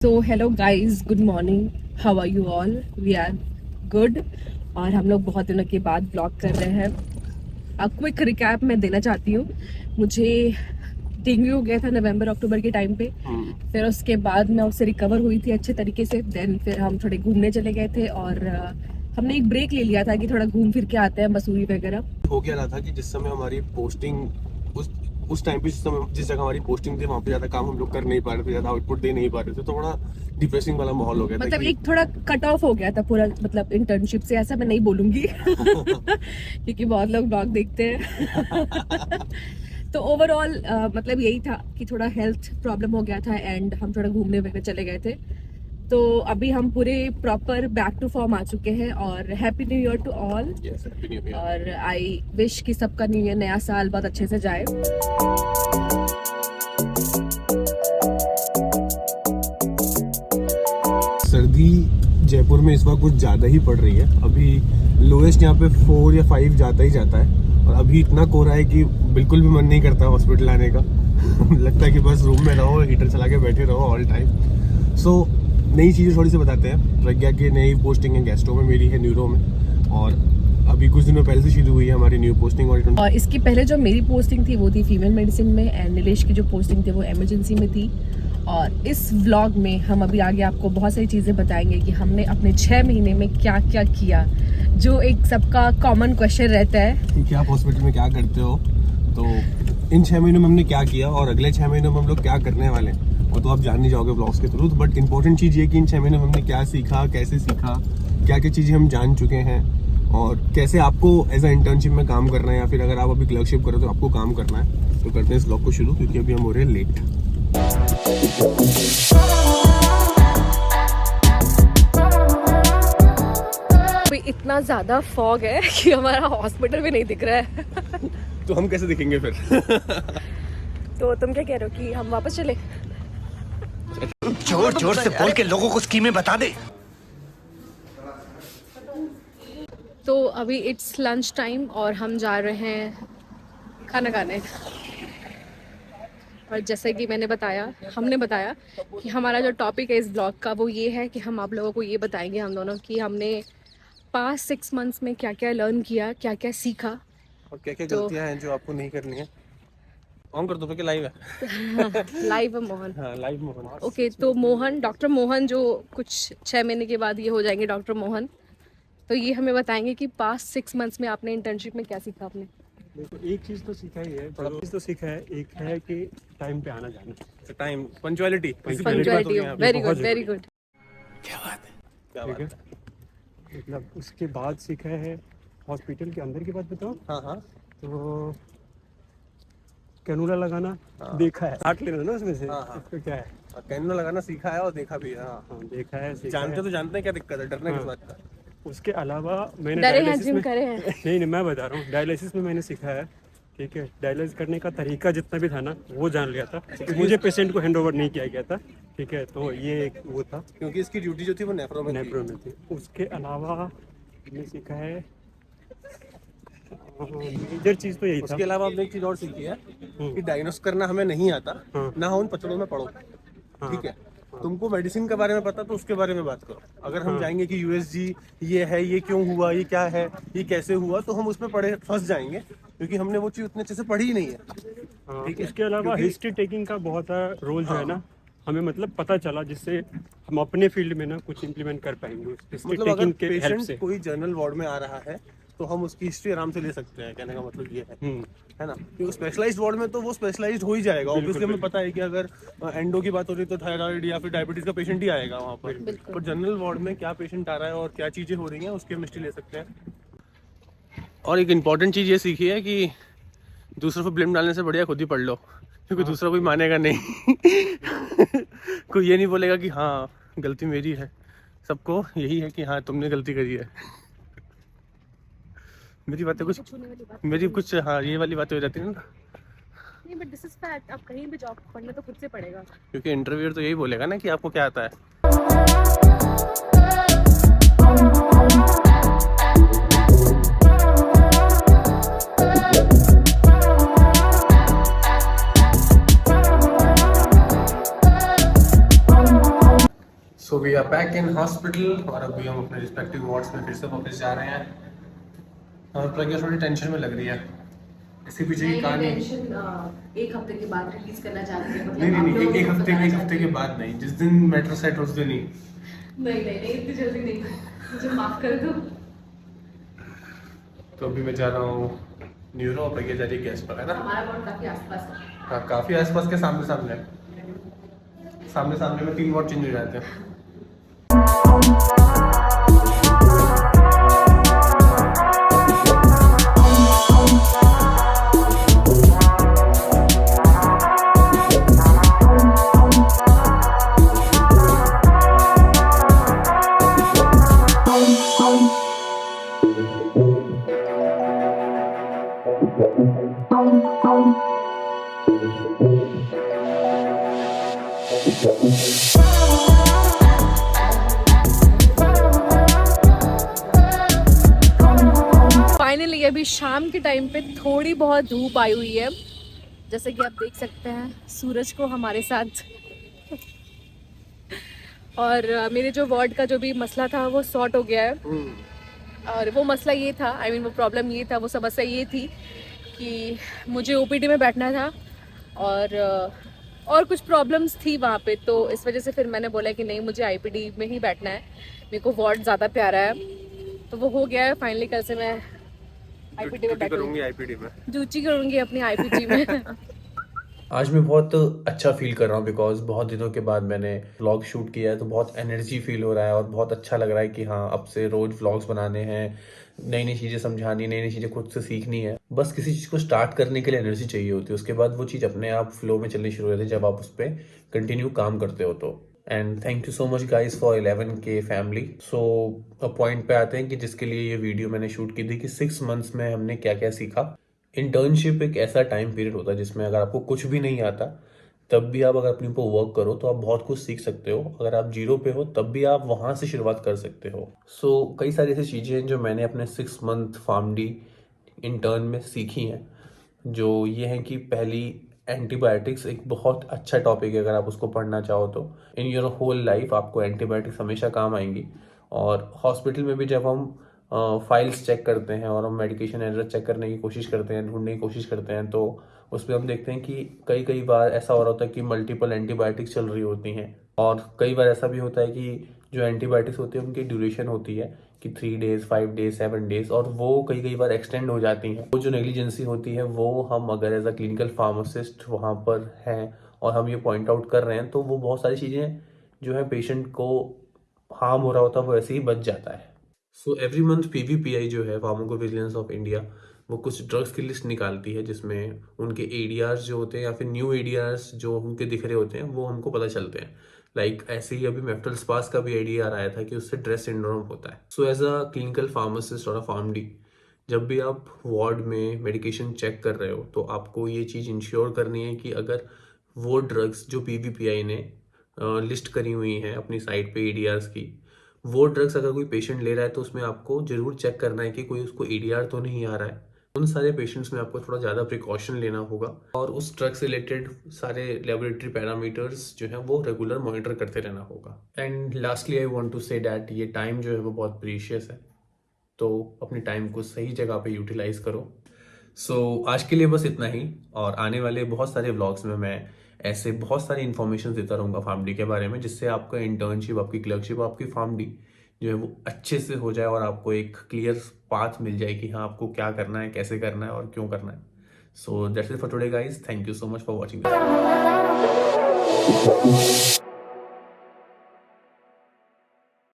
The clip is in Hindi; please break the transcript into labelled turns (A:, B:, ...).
A: तो hello guys, good morning. How are you all? We are good. और हम लोग बहुत दिनों के बाद ब्लॉग कर रहे हैं। क्विक रिकैप मैं देना चाहती हूँ। मुझे डेंगू हो गया था नवंबर अक्टूबर के टाइम पे। फिर उसके बाद मैं उससे रिकवर हुई थी अच्छे तरीके से। देन फिर हम थोड़े घूमने चले गए थे और हमने एक ब्रेक ले लिया था कि थोड़ा घूम फिर के आते हैं मसूरी वगैरह।
B: हो क्या रहा था कि जिस समय हमारी पोस्टिंग उस टाइम पे जिस जगह हमारी पोस्टिंग थी वहाँ पे ज्यादा काम हम लोग कर नहीं पा रहे थे, ज्यादा आउटपुट दे नहीं पा रहे थे, तो थोड़ा डिप्रेसिंग वाला माहौल हो गया था।
A: मतलब एक थोड़ा कट ऑफ हो गया था पूरा, मतलब इंटर्नशिप से। ऐसा मैं नहीं बोलूंगी क्योंकि बहुत लोग ब्लॉग देखते हैं तो ओवरऑल मतलब यही था कि थोड़ा हेल्थ प्रॉब्लम हो गया था एंड हम थोड़ा घूमने वगैरह चले गए थे। तो अभी हम पूरे प्रॉपर बैक टू फॉर्म आ चुके हैं और happy new year to all. और आई विश कि सबका न्यू ईयर, नया साल बहुत अच्छे से जाए।
B: सर्दी जयपुर में इस वक्त कुछ ज़्यादा ही पड़ रही है। अभी लोएस्ट यहाँ पे 4 या 5 जाता ही जाता है और अभी इतना कोहरा है कि बिल्कुल भी मन नहीं करता हॉस्पिटल आने का लगता है कि बस रूम में रहो, हीटर चला के बैठे रहो ऑल टाइम। सो नई चीज़ें थोड़ी सी बताते हैं। प्रज्ञा की नई पोस्टिंग है गैस्ट्रो में, मेरी है न्यूरो में, और अभी कुछ दिनों पहले से शुरू हुई है हमारी न्यू पोस्टिंग। और
A: इसके पहले जो मेरी पोस्टिंग थी वो थी फीमेल मेडिसिन में एंड नीलेश की जो पोस्टिंग थी वो इमरजेंसी में थी। और इस व्लॉग में हम अभी आगे आपको बहुत सारी चीज़ें बताएंगे कि हमने अपने 6 महीने में क्या क्या किया, जो एक सबका कॉमन क्वेश्चन रहता है
B: कि आप हॉस्पिटल में क्या करते हो। तो इन 6 महीनों में हमने क्या किया और अगले 6 महीनों में हम लोग क्या करने वाले हैं, वो तो आप जान नहीं जाओगे ब्लॉग्स के थ्रू। बट इंपॉर्टेंट चीज़ ये कि इन 6 महीनों में हमने क्या सीखा, कैसे सीखा, क्या क्या चीज़ें हम जान चुके हैं और कैसे आपको एज अ इंटर्नशिप में काम करना है, या फिर अगर आप अभी क्लर्कशिप करो तो आपको काम करना है। तो करते हैं इस ब्लॉग को शुरू, क्योंकि अभी हम हो रहे हैं लेट।
A: इतना ज्यादा फॉग है कि हमारा हॉस्पिटल भी नहीं दिख रहा है
B: तो हम कैसे दिखेंगे फिर
A: तो तुम क्या कह रहे हो कि हम वापस चले?
C: जोर जोर से बोल के लोगों को स्कीमें बता दे।
A: तो अभी इट्स लंच टाइम और हम जा रहे हैं खाना खाने। और जैसे कि हमने बताया कि हमारा जो टॉपिक है इस ब्लॉग का वो ये है कि हम आप लोगों को ये बताएंगे हम दोनों कि हमने पास्ट 6 मंथ्स में क्या क्या लर्न किया, क्या क्या सीखा
B: और क्या क्या गलतियां हैं जो आपको नहीं करनी है। ऑन कर दो क्योंकि लाइव है
A: लाइव है मोहन।
B: हाँ, लाइव मोहन।
A: ओके, तो मोहन, डॉक्टर मोहन, जो कुछ 6 महीने के बाद ये हो जाएंगे डॉक्टर मोहन, तो ये हमें बताएंगे कि पास्ट 6 मंथ्स में आपने इंटर्नशिप में क्या सीखा आपने।
D: देखो, एक चीज तो सीखा ही है, बड़ा चीज तो सीखा है। एक है कि टाइम पे आना जाना,
B: time punctuality.
A: Very good, very good.
B: क्या बात है, क्या
D: ठीक
B: बात
D: है।
B: है।
D: मतलब उसके बाद सीखा है हॉस्पिटल के अंदर की बात बताओ
B: हाँ हाँ,
D: तो कैनुला लगाना देखा है, काट लेना ना उसमें से।
B: हाँ, हाँ।
D: इसका क्या है,
B: कैनुला लगाना सीखा है और देखा भी है। हाँ,
D: हाँ देखा है, सीखा
B: जानते
D: है।
B: तो जानते हैं क्या दिक्कत है, डरना किस बात का।
D: उसके अलावा मैंने
A: डरे हैं,
D: डायलिसिस
A: जिम
D: में
A: करे हैं।
D: नहीं, मैं बता रहा हूँ, डायलिसिस में मैंने सीखा है। ठीक है, डायलिसिस करने का तरीका जितना भी था ना वो जान लिया था। मुझे पेशेंट को हैंड ओवर नहीं किया गया था। ठीक है, तो ये एक वो था,
B: क्योंकि इसकी ड्यूटी जो थी वो नेफ्रो में
D: थी। उसके अलावा मैंने सीखा है मेजर चीज तो यही था।
B: उसके अलावा आपने एक चीज और सीखी है कि डायग्नोस करना हमें नहीं आता, ना उन पचड़ों में पड़ो। ठीक है, तुमको मेडिसिन के बारे में पता तो उसके बारे में बात करो। अगर हम जाएंगे कि यूएसजी ये है, ये क्यों हुआ, ये क्या है, ये कैसे हुआ, तो हम उसमें फंस जाएंगे, क्योंकि हमने वो चीज उतने अच्छे से पढ़ी ही नहीं है।
D: ठीक है, इसके अलावा हिस्ट्री टेकिंग का बहुत रोल जो है ना, हमें मतलब पता चला, जिससे हम अपने फील्ड में ना कुछ इम्प्लीमेंट कर पाएंगे हिस्ट्री
B: मतलब
D: टेकिंग
B: अगर
D: के हेल्प से।
B: पेशेंट कोई जनरल वार्ड में आ रहा है तो हम उसकी हिस्ट्री आराम से ले सकते हैं, कहने का मतलब ये है ना। क्योंकि स्पेशलाइज्ड वार्ड में तो वो स्पेशलाइज्ड हो ही जाएगा। ऑब्वियसली हमें पता है कि अगर एंडो की बात हो रही है तो थायराइड या फिर डायबिटीज का पेशेंट ही आएगा वहाँ पर। पर जनरल वार्ड में क्या पेशेंट आ रहा है और क्या चीजें हो रही हैं उसकी हम हिस्ट्री ले सकते हैं। और एक इम्पॉर्टेंट चीज ये सीखी है कि दूसरों पर ब्लेम डालने से बढ़िया खुद ही पढ़ लो, क्योंकि दूसरा कोई मानेगा नहीं कोई ये नहीं बोलेगा कि हाँ गलती मेरी है। सबको यही है कि हाँ तुमने गलती करी है। मेरी कुछ हाँ ये वाली बातें हो जाती है ना।
A: नहीं, बट दिस इज फैक्ट। आप कहीं भी जॉब पढ़ना तो खुद से पड़ेगा,
B: क्योंकि इंटरव्यूअर तो यही बोलेगा ना कि आपको क्या आता है। So we are back in hospital और अभी हम अपने रिस्पेक्टिव वार्ड्स में फिर से वापस जा रहे हैं। और प्रज्ञा थोड़ी टेंशन में लग रही है, इसके पीछे की कहानी।
A: एक हफ्ते के बाद रिलीज करना चाहते हैं,
B: नहीं नहीं नहीं, एक हफ्ते के बाद नहीं, जिस दिन मैटर सेट उस दिन ही।
A: नहीं इतनी जल्दी नहीं, मुझे माफ कर दो।
B: तो अभी मैं जा रहा हूँ न्यूरो, प्रज्ञा जा रही है गैस पर, है ना?
A: हमारा वार्ड काफी आसपास है।
B: हाँ काफी आसपास के सामने सामने में 3 वार्ड चेंज हो जाते हैं।
A: फाइनली अभी शाम के टाइम पे थोड़ी बहुत धूप आई हुई है, जैसे कि आप देख सकते हैं सूरज को हमारे साथ। और मेरे जो वार्ड का जो भी मसला था वो सॉर्ट हो गया है। और वो मसला ये था, वो प्रॉब्लम ये था, वो समस्या ये थी कि मुझे ओपीडी में बैठना था और कुछ प्रॉब्लम्स थी वहाँ पे, तो इस वजह से फिर मैंने बोला कि नहीं, मुझे आईपीडी में ही बैठना है, मेरे को वार्ड ज़्यादा प्यारा है। तो वो हो गया है फाइनली। कल से मैं आईपीडी में बैठूंगी, जूची करूंगी अपनी आईपीडी में।
E: आज मैं बहुत अच्छा फील कर रहा हूँ बिकॉज बहुत दिनों के बाद मैंने व्लॉग शूट किया है, तो बहुत एनर्जी फील हो रहा है और बहुत अच्छा लग रहा है कि हाँ अब से रोज व्लॉग्स बनाने हैं, नई नई चीज़ें समझानी, नई नई चीज़ें खुद से सीखनी है। बस किसी चीज़ को स्टार्ट करने के लिए एनर्जी चाहिए होती है, उसके बाद वो चीज़ अपने आप फ्लो में चलनी शुरू हो जाती है जब आप उस पर कंटिन्यू काम करते हो तो। And thank you so much guys for 11K family. So point पे आते हैं कि जिसके लिए ये वीडियो मैंने शूट की थी कि 6 मंथ्स में हमने क्या क्या सीखा। इंटर्नशिप एक ऐसा टाइम पीरियड होता है जिसमें अगर आपको कुछ भी नहीं आता तब भी आप अगर अपने ऊपर वर्क करो तो आप बहुत कुछ सीख सकते हो। अगर आप 0 पे हो तब भी आप वहाँ से शुरुआत कर सकते हो। सो कई सारी ऐसी चीज़ें हैं जो मैंने अपने 6 मंथ फार्मडी इंटर्न में सीखी हैं, जो ये हैं कि पहली, एंटीबायोटिक्स एक बहुत अच्छा टॉपिक है। अगर आप उसको पढ़ना चाहो तो इन योर होल लाइफ आपको एंटीबायोटिक्स हमेशा काम आएंगी। और हॉस्पिटल में भी जब हम फाइल्स चेक करते हैं और हम मेडिकेशन एड्रेस चेक करने की कोशिश करते हैं, ढूंढने की कोशिश करते हैं, तो उसमें हम देखते हैं कि कई बार ऐसा हो रहा होता है कि मल्टीपल एंटीबायोटिक्स चल रही होती हैं। और कई बार ऐसा भी होता है कि जो एंटीबायोटिक्स होती है उनकी ड्यूरेशन होती है कि 3 डेज, 5 डेज, 7 डेज, और वो कई बार एक्सटेंड हो जाती हैं। वो जो नेग्लिजेंसी होती है वो हम अगर एज अ क्लिनिकल फार्मासिस्ट वहाँ पर हैं और हम ये पॉइंट आउट कर रहे हैं तो वो बहुत सारी चीज़ें जो है पेशेंट को हार्म हो रहा होता है वो ऐसे ही बच जाता है। सो एवरी मंथ PVPI जो है, फार्माकोविजिलेंस ऑफ इंडिया, वो कुछ ड्रग्स की लिस्ट निकालती है जिसमें उनके ADRs जो होते हैं या फिर न्यू ADRs जो उनके दिख रहे होते हैं वो हमको पता चलते हैं। लाइक ऐसे ही अभी मेफ्टल स्पास का भी ADR आया था कि उससे ड्रेस सिंड्रोम होता है। So as a clinical pharmacist और अ फार्मडी, जब भी आप वार्ड में मेडिकेशन चेक कर रहे हो तो आपको ये चीज़ इंश्योर करनी है कि अगर वो ड्रग्स जो PVPI ने लिस्ट करी हुई हैं अपनी साइट पे ADRs की, वो ड्रग्स अगर कोई पेशेंट ले रहा है तो उसमें आपको जरूर चेक करना है कि कोई उसको ADR तो नहीं आ रहा है। उन सारे पेशेंट्स में आपको थोड़ा ज़्यादा प्रिकॉशन लेना होगा और उस ड्रग से रिलेटेड सारे लेबोरेटरी पैरामीटर्स जो हैं वो रेगुलर मॉनिटर करते रहना होगा। And lastly I want to say that ये टाइम जो है वो बहुत प्रीशियस है, तो अपने टाइम को सही जगह पे यूटिलाइज करो। सो आज के लिए बस इतना ही, और आने वाले बहुत सारे व्लॉग्स में मैं ऐसे बहुत सारी इन्फॉर्मेशन देता रहूँगा फार्मडी के बारे में, जिससे आपका इंटर्नशिप, आपकी क्लर्कशिप, आपकी फार्मडी जो है वो अच्छे से हो जाए और आपको एक क्लियर पाथ मिल जाए कि हाँ आपको क्या करना है, कैसे करना है और क्यों करना है। So that's it for today guys, thank you so much for watching this.